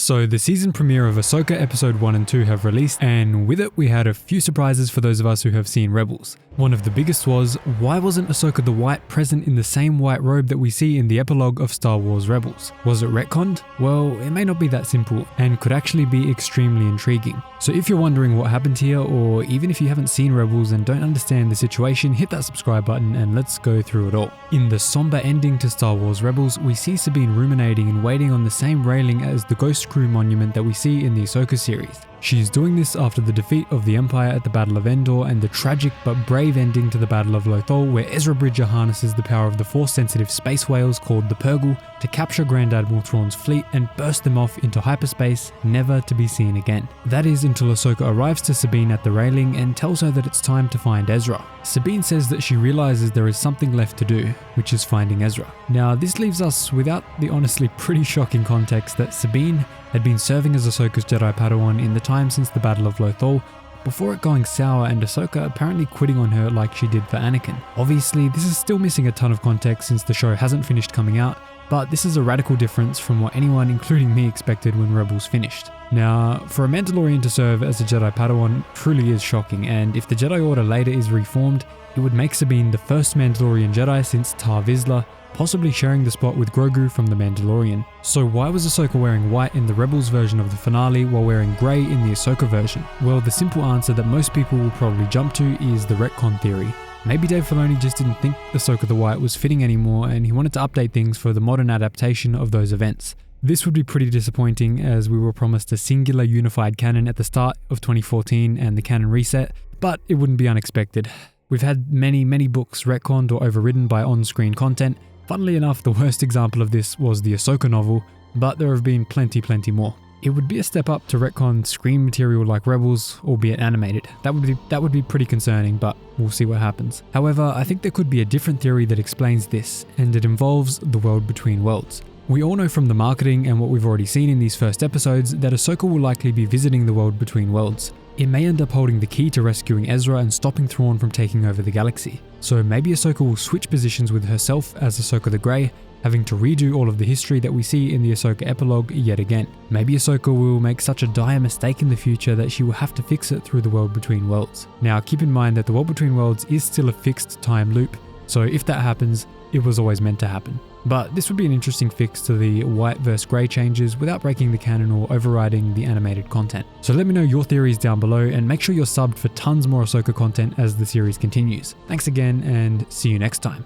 So the season premiere of Ahsoka episode 1 and 2 have released, and with it we had a few surprises for those of us who have seen Rebels. One of the biggest was, why wasn't Ahsoka the White present in the same white robe that we see in the epilogue of Star Wars Rebels? Was it retconned? Well, it may not be that simple, and could actually be extremely intriguing. So if you're wondering what happened here, or even if you haven't seen Rebels and don't understand the situation, hit that subscribe button and let's go through it all. In the somber ending to Star Wars Rebels, we see Sabine ruminating and waiting on the same railing as the Ghost Crew monument that we see in the Ahsoka series. She's doing this after the defeat of the Empire at the Battle of Endor and the tragic but brave ending to the Battle of Lothal, where Ezra Bridger harnesses the power of the Force-sensitive space whales called the purgil to capture Grand Admiral Thrawn's fleet and burst them off into hyperspace, never to be seen again. That is until Ahsoka arrives to Sabine at the railing and tells her that it's time to find Ezra. Sabine says that she realizes there is something left to do, which is finding Ezra. Now, this leaves us without the honestly pretty shocking context that Sabine had been serving as Ahsoka's Jedi Padawan in the time since the Battle of Lothal, before it going sour and Ahsoka apparently quitting on her like she did for Anakin. Obviously, this is still missing a ton of context since the show hasn't finished coming out, but this is a radical difference from what anyone, including me, expected when Rebels finished. Now, for a Mandalorian to serve as a Jedi Padawan truly is shocking, and if the Jedi Order later is reformed, it would make Sabine the first Mandalorian Jedi since Tarre Vizsla, possibly sharing the spot with Grogu from The Mandalorian. So why was Ahsoka wearing white in the Rebels version of the finale while wearing grey in the Ahsoka version? Well, the simple answer that most people will probably jump to is the retcon theory. Maybe Dave Filoni just didn't think Ahsoka the White was fitting anymore and he wanted to update things for the modern adaptation of those events. This would be pretty disappointing as we were promised a singular unified canon at the start of 2014 and the canon reset, but it wouldn't be unexpected. We've had many books retconned or overridden by on-screen content. Funnily enough, the worst example of this was the Ahsoka novel, but there have been plenty more. It would be a step up to retcon screen material like Rebels, albeit animated. That would be pretty concerning, but we'll see what happens. However, I think there could be a different theory that explains this, and it involves the world between worlds. We all know from the marketing and what we've already seen in these first episodes that Ahsoka will likely be visiting the world between worlds. It may end up holding the key to rescuing Ezra and stopping Thrawn from taking over the galaxy. So maybe Ahsoka will switch positions with herself as Ahsoka the Grey, having to redo all of the history that we see in the Ahsoka epilogue yet again. Maybe Ahsoka will make such a dire mistake in the future that she will have to fix it through the world between worlds. Now keep in mind that the world between worlds is still a fixed time loop, so if that happens, it was always meant to happen. But this would be an interesting fix to the white versus grey changes without breaking the canon or overriding the animated content. So let me know your theories down below and make sure you're subbed for tons more Ahsoka content as the series continues. Thanks again and see you next time.